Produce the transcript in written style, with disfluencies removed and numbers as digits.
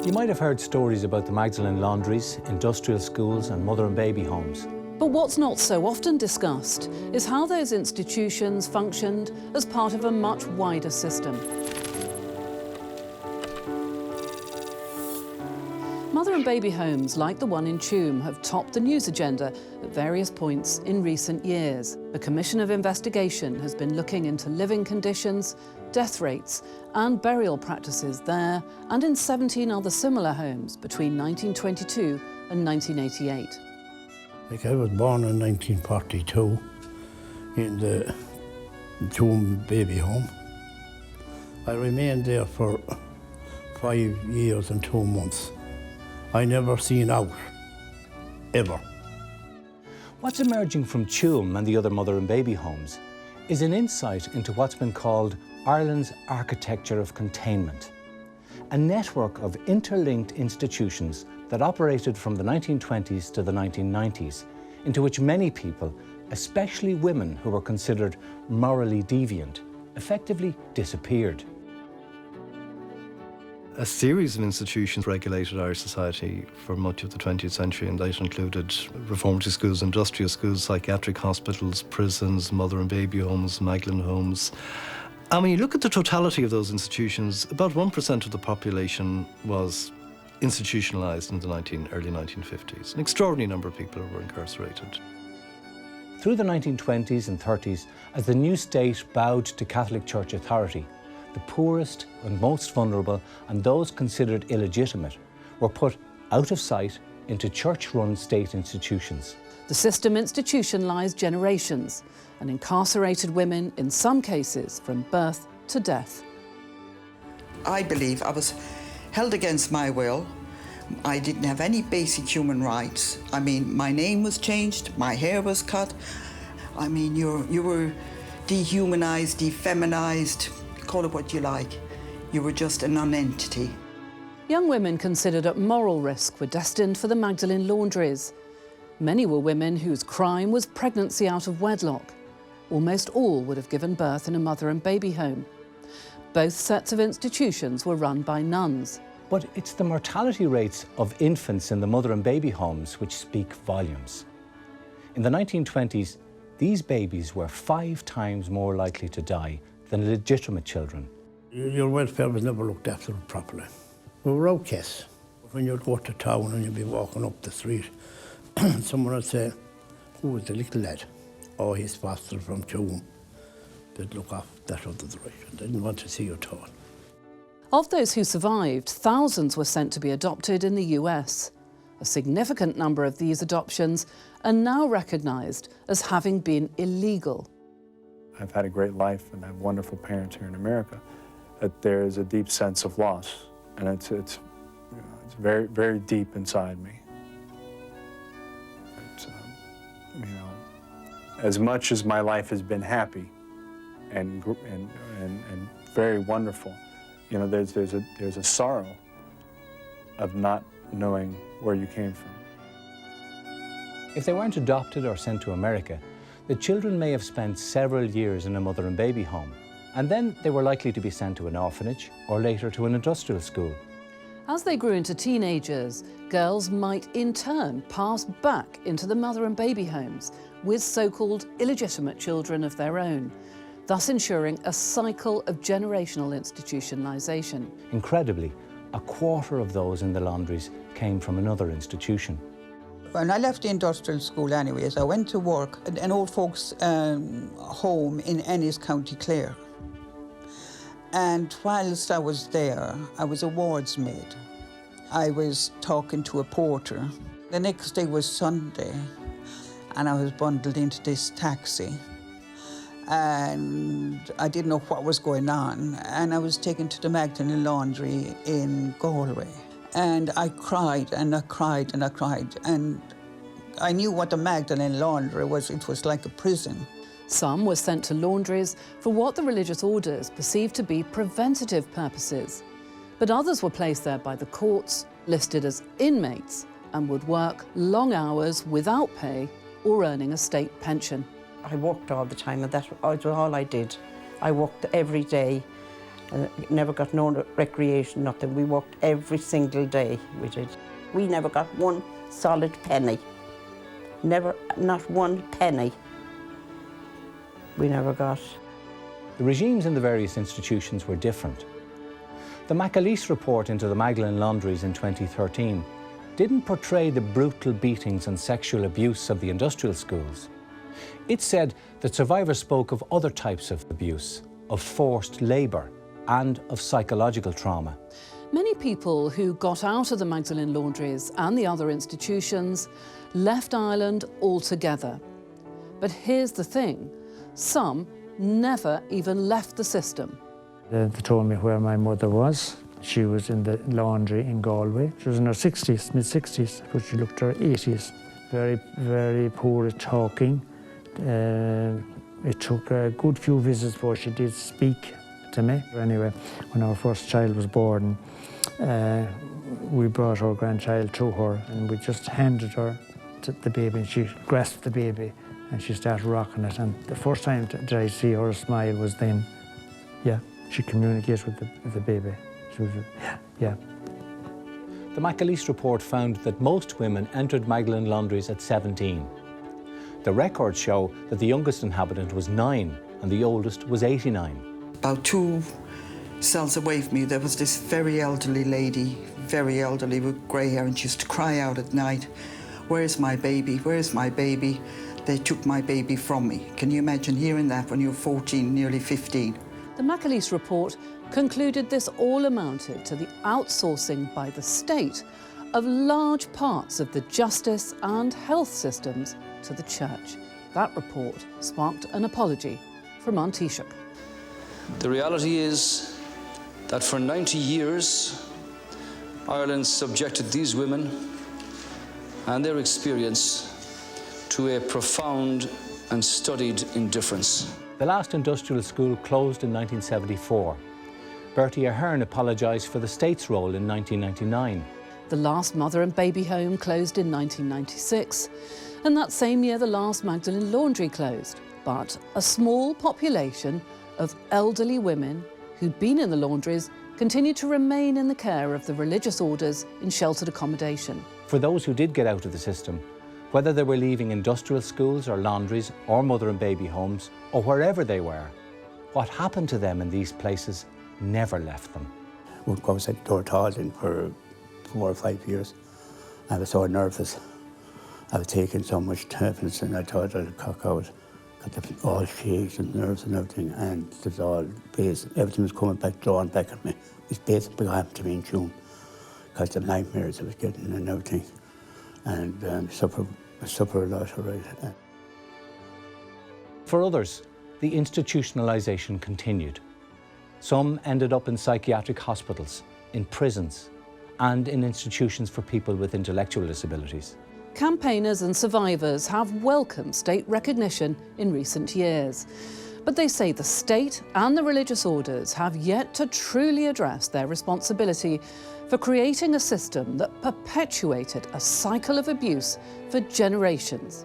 You might have heard stories about the Magdelene laundries, industrial schools and mother and baby homes. But what's not so often discussed is how those institutions functioned as part of a much wider system. Mother and baby homes like the one in Tuam have topped the news agenda at various points in recent years. A commission of investigation has been looking into living conditions, death rates and burial practices there and in 17 other similar homes between 1922 and 1988. I was born in 1942 in the Tuam baby home. I remained there for 5 years and 2 months. I never seen out, ever. What's emerging from Tuam and the other mother and baby homes is an insight into what's been called Ireland's architecture of containment, a network of interlinked institutions that operated from the 1920s to the 1990s, into which many people, especially women who were considered morally deviant, effectively disappeared. A series of institutions regulated Irish society for much of the 20th century, and that included reformatory schools, industrial schools, psychiatric hospitals, prisons, mother and baby homes, Magdelene homes. And when you look at the totality of those institutions, about 1% of the population was institutionalised in the early 1950s. An extraordinary number of people were incarcerated. Through the 1920s and 30s, as the new state bowed to Catholic Church authority, the poorest and most vulnerable and those considered illegitimate were put out of sight into church-run state institutions. The system institutionalised generations and incarcerated women, in some cases, from birth to death. I believe I was held against my will. I didn't have any basic human rights. I mean, my name was changed, my hair was cut. I mean, you were dehumanized, defeminized, call it what you like. You were just a non-entity. Young women considered at moral risk were destined for the Magdelene laundries. Many were women whose crime was pregnancy out of wedlock. Almost all would have given birth in a mother and baby home. Both sets of institutions were run by nuns. But it's the mortality rates of infants in the mother and baby homes which speak volumes. In the 1920s, these babies were 5 times more likely to die than legitimate children. Your welfare was never looked after properly. We were outcasts. When you'd go to town and you'd be walking up the street, someone would say, "Who was the little lad?" "Oh, he's foster from Tuam." They'd look off that other direction. They didn't want to see you at all. Of those who survived, thousands were sent to be adopted in the US. A significant number of these adoptions are now recognised as having been illegal. I've had a great life and I have wonderful parents here in America, but there is a deep sense of loss, and it's very, very deep inside me. As much as my life has been happy and very wonderful, there's a sorrow of not knowing where you came from. If they weren't adopted or sent to America, the children may have spent several years in a mother and baby home, and then they were likely to be sent to an orphanage or later to an industrial school. As they grew into teenagers, girls might in turn pass back into the mother and baby homes with so-called illegitimate children of their own, thus ensuring a cycle of generational institutionalisation. Incredibly, a quarter of those in the laundries came from another institution. When I left the industrial school anyways, I went to work at an old folks' home in Ennis, County Clare. And whilst I was there, I was a wardsmaid. I was talking to a porter. The next day was Sunday, and I was bundled into this taxi. And I didn't know what was going on, and I was taken to the Magdelene laundry in Galway. And I cried, and I cried, and I cried. And I knew what the Magdelene laundry was. It was like a prison. Some were sent to laundries for what the religious orders perceived to be preventative purposes. But others were placed there by the courts, listed as inmates, and would work long hours without pay or earning a state pension. I worked all the time, and that was all I did. I worked every day, Never got no recreation, nothing. We worked every single day, we did. We never got one solid penny. Never, not one penny. We never got. The regimes in the various institutions were different. The Magdelene report into the Magdelene laundries in 2013 didn't portray the brutal beatings and sexual abuse of the industrial schools. It said that survivors spoke of other types of abuse, of forced labour and of psychological trauma. Many people who got out of the Magdelene laundries and the other institutions left Ireland altogether. But here's the thing, some never even left the system. They told me where my mother was. She was in the laundry in Galway. She was in her 60s, mid-60s, but she looked her 80s. Very, very poor at talking. It took a good few visits before she did speak to me. Anyway, when our first child was born, we brought our grandchild to her and we just handed her the baby and she grasped the baby and she started rocking it. And the first time that I see her smile was then, yeah, she communicates with the baby. She was, yeah. The Magdelene report found that most women entered Magdelene laundries at 17. The records show that the youngest inhabitant was 9 and the oldest was 89. About 2 cells away from me, there was this very elderly lady, very elderly with grey hair, and she used to cry out at night, "Where's my baby? Where's my baby? They took my baby from me." Can you imagine hearing that when you're 14, nearly 15? The Magdelene report concluded this all amounted to the outsourcing by the state of large parts of the justice and health systems to the church. That report sparked an apology from Aunt Taoiseach. The reality is that for 90 years, Ireland subjected these women and their experience to a profound and studied indifference. The last industrial school closed in 1974. Bertie Ahern apologised for the state's role in 1999. The last mother and baby home closed in 1996, and that same year the last Magdelene laundry closed. But a small population of elderly women who'd been in the laundries continued to remain in the care of the religious orders in sheltered accommodation. For those who did get out of the system, whether they were leaving industrial schools or laundries or mother and baby homes or wherever they were, what happened to them in these places never left them. I wouldn't go outside the door at all then for 4 or 5 years. I was so nervous. I was taking so much tablets and I thought I'd cock out. Got all shakes and nerves and everything, and it was all everything was coming back, drawn back at me. It's basically what happened to me in June, because the nightmares I was getting and everything, and I suffer a lot, all right. For others, the institutionalisation continued. Some ended up in psychiatric hospitals, in prisons, and in institutions for people with intellectual disabilities. Campaigners and survivors have welcomed state recognition in recent years. But they say the state and the religious orders have yet to truly address their responsibility for creating a system that perpetuated a cycle of abuse for generations.